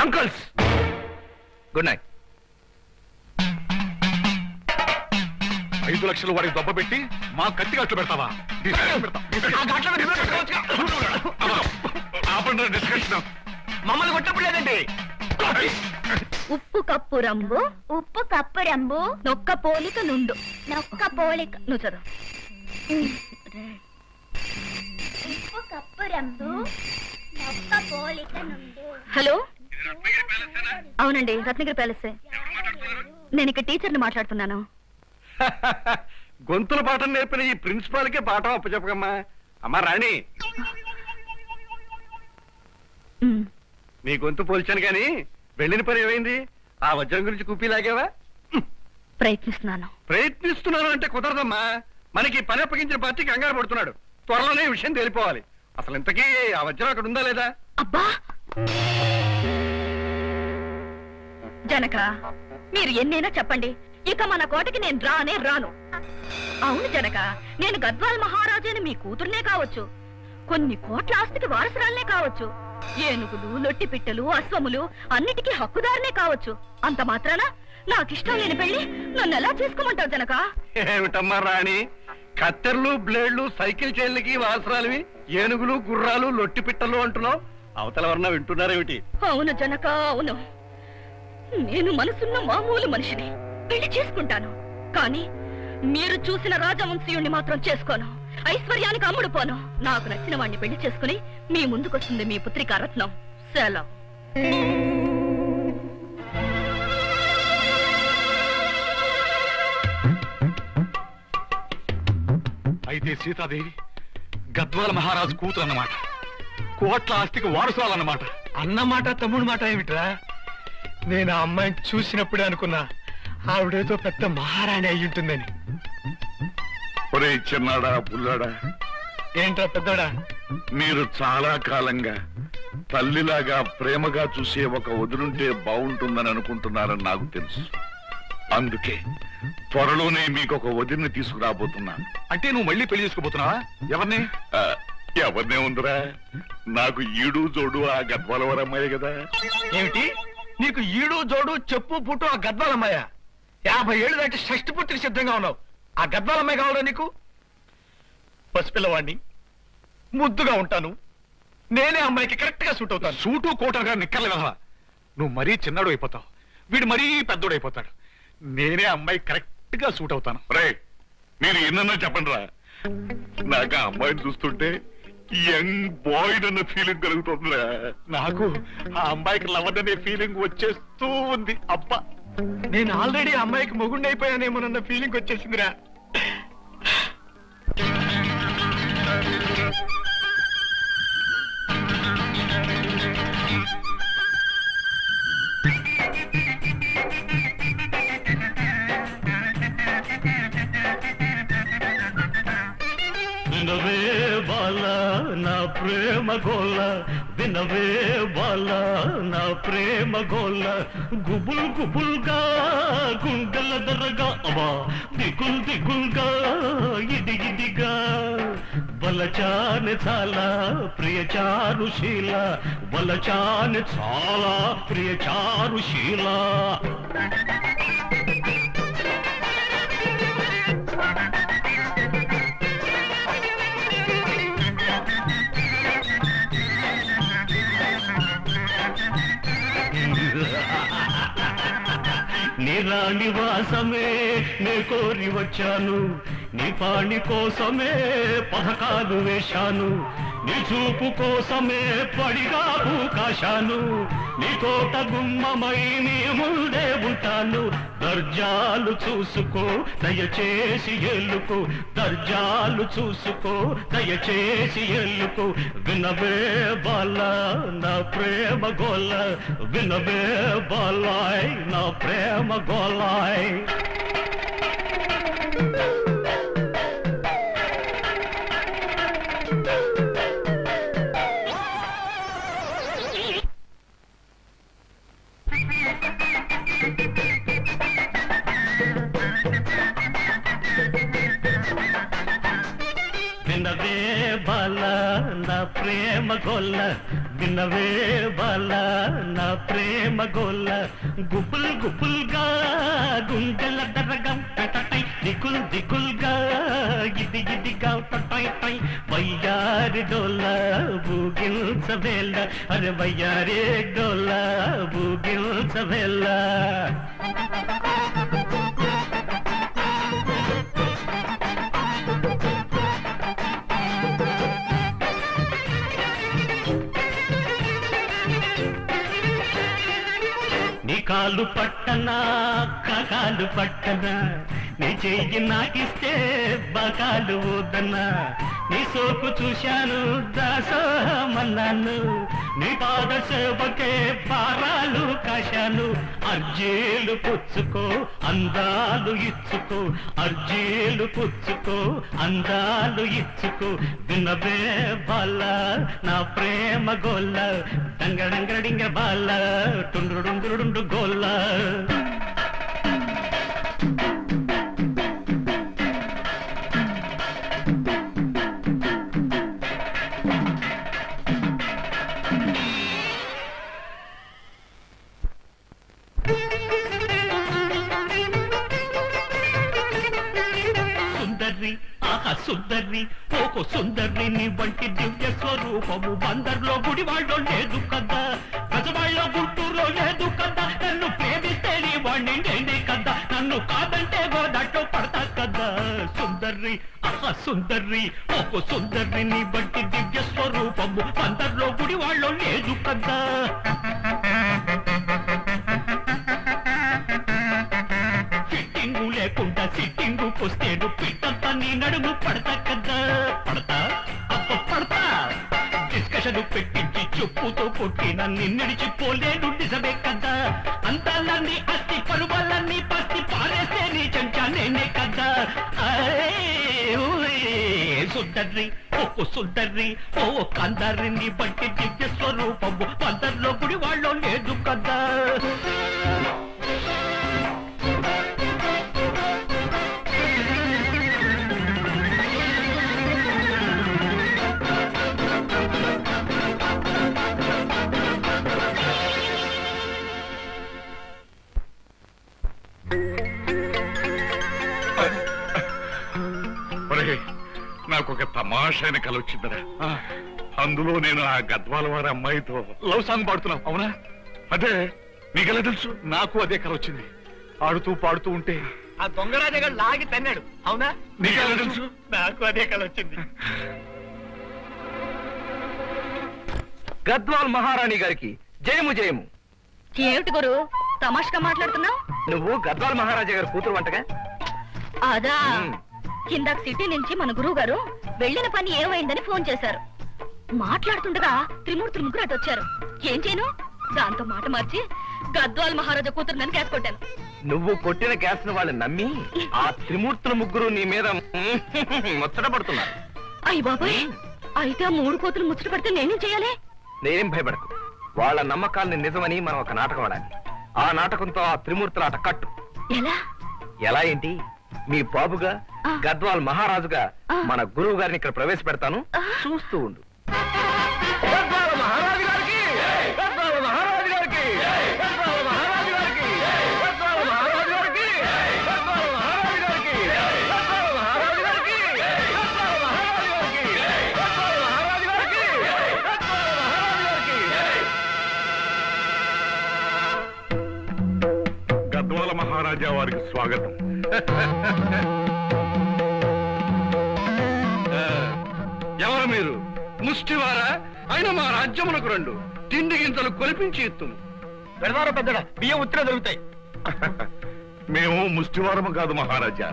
Uncles good night. 5 లక్షలు వాడికి దొబ్బ పెట్టి మా కత్తి గట్లు పెడతావా? డిస్కషన్ మమ్మల్ని కొట్టప్పుడు లేదండి. ఉప్పు కప్పు రంబు ఉప్పు కప్పు రంబు నొక్క పోలిక నుండు. నొక్క పోలిక. నువ్వు చదువు. ఉప్పు కప్పు రంబు నొక్క పోలిక నుండు. హలో, అవునండి, రత్నగిరి ప్యాలెస్. నేను ఇక్కడ టీచర్ని మాట్లాడుతున్నాను. గొంతుల పాఠం నేర్పిన ఈ ప్రిన్సిపాల్కే పాఠం అప్పచెప్పకమ్మా. అమ్మా రాణి, నీ గొంతు పోల్చాను కానీ వెళ్ళిన పని ఏమైంది? ఆ వజ్రం గురించి కూపీలాగావా? ప్రయత్నిస్తున్నాను అంటే కుదరదమ్మా. మనకి పని అప్పగించిన పార్టీ కంగారు పడుతున్నాడు. త్వరలోనే ఈ విషయం తెలిపోవాలి. అసలు ఇంతకీ ఆ వజ్రం అక్కడ ఉందా లేదా? అబ్బా జనక, మీరు ఎన్నైనా చెప్పండి, ఇక మన కోటకి నేను రాను. అవును జనక, నేను గద్వాల్ మహారాజుని మీ కూతుర్నే కావచ్చు, కొన్ని కోట్ల ఆస్తికి వారసురాలనే కావచ్చు, ఏనుగులు, లొట్టి పిట్టలు, అశ్వములు అన్నిటికీ హక్కుదారునే కావచ్చు. అంత మాత్రాన నాకిష్టం లేని పెళ్లి నన్ను ఎలా చేసుకోమంటావు జనక? ఏమిటమ్మా రాణి, కత్తెర్లు, బ్లేడ్లు, సైకిల్ చైన్లకి వారసురాలివి, ఏనుగులు, గుర్రాలు, లొట్టి పిట్టలు అంటున్నావు. అవతల ఎవరన్నా వింటున్నారేమిటి? అవును జనక, అవును. నేను మనసున్న మామూలు మనిషిని, పెళ్లి చేసుకుంటాను. కానీ మీరు చూసిన రాజవంశీయుణ్ణి మాత్రం చేసుకోను. ఐశ్వర్యానికి అమ్ముడు పోను. నాకు నచ్చిన వాడిని పెళ్లి చేసుకుని మీ ముందుకొస్తుంది మీ పుత్రిక రత్నం. సెలవు. అయితే సీతాదేవి గద్వాల మహారాజు కూతురు అన్నమాట, కోట్ల ఆస్తికి వారసురాలన్నమాట. అన్నమాట తమ్ముడు మాట ఏమిట్రా? నేను ఆ అమ్మాయిని చూసినప్పుడే అనుకున్నా ఆవిడేదో పెద్ద మహారాణి అయి ఉంటుందని. ఒరే చిన్నాడా, పుల్లాడా, ఏంట్రా పెద్దోడా? మీరు చాలా కాలంగా తల్లిలాగా ప్రేమగా చూసే ఒక వదులుంటే బాగుంటుందని అనుకుంటున్నారని నాకు తెలుసు. అందుకే త్వరలోనే మీకు ఒక వదిలిని తీసుకురాబోతున్నాను. అంటే నువ్వు మళ్ళీ పెళ్లి చేసుకోబోతున్నావా? ఎవరిని? ఎవరినే ఉందిరా, నాకు ఈడు జోడు ఆ గద్వాల అమ్మాయి కదా. ఏమిటి నీకు ఈడు జోడు చెప్పు పుట్టు ఆ గద్వాలమ్మాయ? 50 ఏళ్ళు దాటి షష్టి పుట్టికి సిద్ధంగా ఉన్నావు. ఆ గద్వాలమ్మాయి కావాలా నీకు? పసిపిల్లవాడిని, ముద్దుగా ఉంటాను, నేనే అమ్మాయికి కరెక్ట్ గా సూట్ అవుతాను. సూటు కోటగా నిక్కర్లే కదా. నువ్వు మరీ చిన్నాడు అయిపోతావు, వీడు మరీ పెద్దోడు అయిపోతాడు. నేనే అమ్మాయి కరెక్ట్ గా సూట్ అవుతాను. రే, మీరు ఎన్నన్నా చెప్పండి రా, నాకు ఆ అమ్మాయిని చూస్తుంటే యంగ్ బాయ్ అన్న ఫీలింగ్ కలుగుతుందిరా. నాకు ఆ అమ్మాయికి లవర్ అనే ఫీలింగ్ వచ్చేస్తూ ఉంది. అబ్బా, నేను ఆల్రెడీ అమ్మాయికి మొగుండి అయిపోయానేమోనన్న ఫీలింగ్ వచ్చేసిందిరా. వినవే బాల నా ప్రేమ గోల, వినవే బాల నా ప్రేమ గోల, గుబుల్ గుబుల్గా గుండెల దరగా అవా, దిగుల్ దిగుల్గా ఇదిగిదిగా, వలచాని చాలా ప్రియ చారుశీల, వలచాని చాలా ప్రియ చారుశీల. నీ రాణి వాసమే నే కోరి వచ్చాను, నీ పాణి కోసమే పథకాలు వేశాను, నీ చూపు కోసమే పడిగా కాశాను, నీ తోట గుమ్మమై నీ ముందే ఉంటాను. దర్జాలు చూసుకో దయచేసి ఎల్లుకో, దర్జాలు చూసుకో దయచేసి ఎల్లుకో, వినవే బాల నా ప్రేమ గోల, వినవే బాలాయ్ నా ప్రేమ గోలాయ్. వినవే బాల నా ప్రేమ గోల్ల విన్నవే బాల నా ప్రేమ గోల్ల గుబుల్ గుబుల్గా గుండెల దరగం టై దిగుల్ దిగుల్గా ఇది ఇదిగా టై టై వయ్యారి డోల బూగిల్సవేళ అరే వయ్యారి డోల బూగిల్సవేళ నీ కాలు పట్టనా కాలు పట్టనా నీ చెయ్యి నాకిస్తే బకాలు ఊదన్నా నీ సోకు చూశాను దాసోహమన్నాను నీ పాద సేవకే పారాలు కాశాను అర్జీలు పుచ్చుకో అందాలు ఇచ్చుకో అర్జీలు పుచ్చుకో అందాలు ఇచ్చుకో వినవే బాల నా ప్రేమ గోల్ల డంగడంగడింగ బాల టుండ్రుడుండ్రుడుండు గోల్ల సుందర్ని ఓకో సుందర్ని నీ వంటి దివ్య స్వరూపము బందర్లో గుడివాళ్ళో లేదు కదా గజవాళ్ళలో గుంటూరులో లేదు కదా నన్ను ప్రేమిస్తే నీ వాణ్ణి నేనే కదా నన్ను కాదంటే గోదాట్లో పడతా కదా సుందర్ని సుందర్ని ఓకో సుందర్ని నీ వంటి దివ్య స్వరూపము బందర్లో గుడివాళ్ళో లేదు కదా ఫిట్టింగు లేకుండా సిట్టింగుకొస్తేను పిట్టంతా నీ నడుము పడతా కదా పడతా పడతా డిస్కషన్ పెట్టించి చెప్పుతో కొట్టిన నిన్నడిచిపోలేను నిజమే కదా అంతాలన్నీ అస్థి పరువాలన్నీ పస్తి పారేస్తే నీ చెంచా నేనే కదా సుందర్ని ఓ సుందర్ని ఓ కందర్ని బట్టి దివ్య స్వరూపము అందరిలో గుడి వాళ్ళో లేదు కదా నాకు ఒక తమాషైన కల వచ్చిందిరా అందులో నేను ఆ గద్వాల వారి అమ్మాయితో లవ్ సాంగ్ పాడుతున్నావు అవునా? అదే నీకెలా తెలుసు? నాకు అదే కల వచ్చింది. ఆడుతూ పాడుతూ ఉంటే ఆ దొంగరాజగా లాగి తన్నాడు అవునా? నీకెలా తెలుసు? నాకు అదే కల వచ్చింది. గద్వాల్ మహారాణి గారికి జయము జయము. ఏమిటి గురు తమాషగా మాట్లాడుతున్నావు? నువ్వు గద్వాల్ మహారాజా గారి కూతురు వంటగా? అదా ఇందాక సిటీ నుంచి మన గురువు గారు వెళ్ళిన పని ఏమైందని ఫోన్ చేశారు. మాట్లాడుతుండగా త్రిమూర్తులు ముగ్గురు అటు వచ్చారు. ఏం చేయను దాంతో మాట మార్చి గద్వాల్ మహారాజా కూతురు నన్ను గ్యాస్ కొట్టాను. నువ్వు కొట్టిన గ్యాస్ ను వాళ్ళు నమ్మి ఆ త్రిమూర్తుల ముగ్గురు నీ మీద ముచ్చట పడుతున్నారు. అయ్య బాబాయ్, అయితే ఆ మూడు కోతులు ముచ్చట పడితే నేనేం చేయాలి? నేనేం భయపడకు. వాళ్ళ నమ్మకాలని నిజమని మనం ఒక నాటకం ఆడాలి. ఆ నాటకంతో ఆ త్రిమూర్తుల ఆట కట్టు. ఎలా ఏంటి? మీ బాబుగా గద్వాల్ మహారాజుగా మన గురువు గారిని ఇక్కడ ప్రవేశపెడతాను, చూస్తూ ఉండు. గద్వాల మహారాజా వారికి స్వాగతం. ఎవరు మీరు? ముష్టివారా? అయినా మా రాజ్యమునకు రండు, తిండి గింతలు కొలిపించి ఎత్తుము. పెడదారు పెద్దడా, బియ్యం ఉత్తరే దొరుకుతాయి. మేము ముష్టివారము కాదు మహారాజా,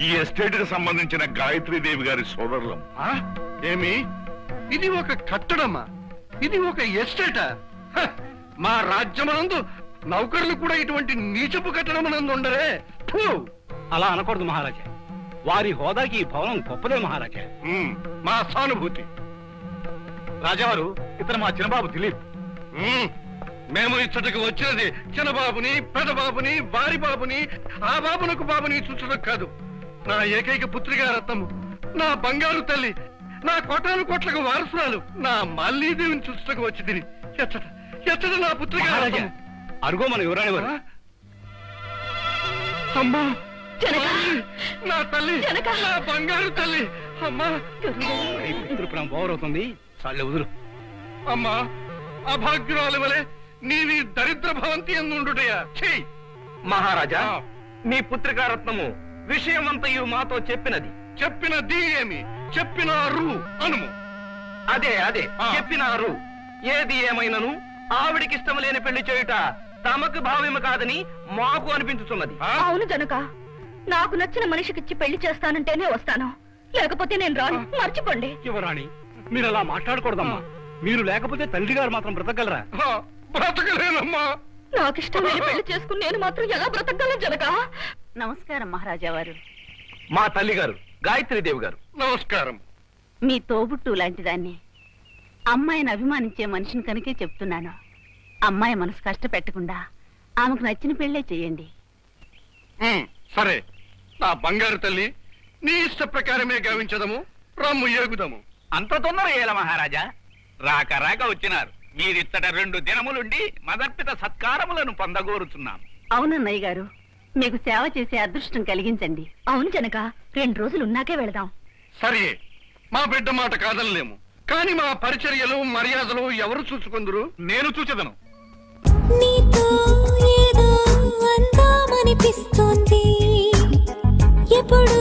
ఈ ఎస్టేట్ కి సంబంధించిన గాయత్రీదేవి గారి సోదరులం. ఏమి ఇది ఒక కట్టడమా? ఇది ఒక ఎస్టేటా? మా రాజ్యమునందు నౌకర్లు కూడా ఇటువంటి నీచపు కట్టడమునందు ఉండరే. అలా అనకూడదు మహారాజా, వారి హోదాకి ఈ భవనం గొప్పదే మహారాజా. మా సానుభూతి. రాజావారు, ఇతను మా చిన్నబాబు దిలీప్. మేము ఇచ్చటకు వచ్చినది చిన్నబాబుని, పెదబాబుని, వారి బాబుని, ఆ బాబునకు బాబుని చూచడం కాదు. నా ఏకైక పుత్రిగా రత్నము, నా బంగారు తల్లి నా కోటాను కోట్లకు వారసురాలు నా మల్లీదేవిని చూస్తకు వచ్చి తిని ఎచ్చట ఎచ్చట నా పుత్రిక అరుగో మన యువరాణి వారు. అమ్మా జనక నా తల్లి జనక. నా బంగారు తల్లి అమ్మా అవుతుంది చాలే వదులు. అమ్మా అభాగ్యురాలి వలె నీవి దరిద్ర భవంతి ఎందుండుటయా చెయ్యి. మహారాజా మీ పుత్రికారత్నము విషయమంతయు మాతో చెప్పినది. చెప్పినది ఏమి చెప్పినారు అనుము. అదే చెప్పినారు. ఏది ఏమైనను ఆవిడికిష్టం లేని పెళ్లి చేయుట తమకు భావ్యము కాదని మాకు అనిపించుతున్నది. అవును జనక, నాకు నచ్చిన మనిషికిచ్చి పెళ్లి చేస్తానంటేనే వస్తాను, లేకపోతే నేను రాను. మర్చిపోండి. యువరాణి మీరు అలా మాట్లాడకూడదమ్మా. మీరు లేకపోతే తండ్రి గారు మాత్రం బ్రతకగలరా? బ్రతకలేనమ్మా. నాకిష్టం లేని పెళ్లి చేసుకుని నేను మాత్రం ఎలా బ్రతకగలను జనక? నమస్కారం మహారాజా వారు. మా తల్లి గారు గాయత్రీదేవి గారు. నమస్కారం. మీ తోబుట్టు లాంటి దాన్ని, అమ్మాయిని అభిమానించే మనిషిని కనుకే చెప్తున్నాను. అమ్మాయి మనసు కష్టపెట్టకుండా ఆమెకు నచ్చిన పెళ్లే చెయ్యండి. సరే నా బంగారు తల్లి, నీ ఇష్ట ప్రకారమే గావించదము. రమ్ము ఏగుదము. అంత తొందర ఏల మహారాజా. రాక వచ్చినారు. మీరిచ్చట 2 దినములుండి మదర్పిత సత్కారములను పొందగోరుచున్నాం. అవునన్నయ్య గారు, మీకు సేవ చేసే అదృష్టం కలిగించండి. అవును జనక, 2 రోజులు ఉన్నాకే వెళదాం. సరే మా బిడ్డ మాట కాదనలేము, కానీ మా పరిచర్యలు మర్యాదలు ఎవరు చూసుకుందరు? నేను చూచెదను. నీతో ఏదో అందామనిపిస్తోంది ఎప్పుడు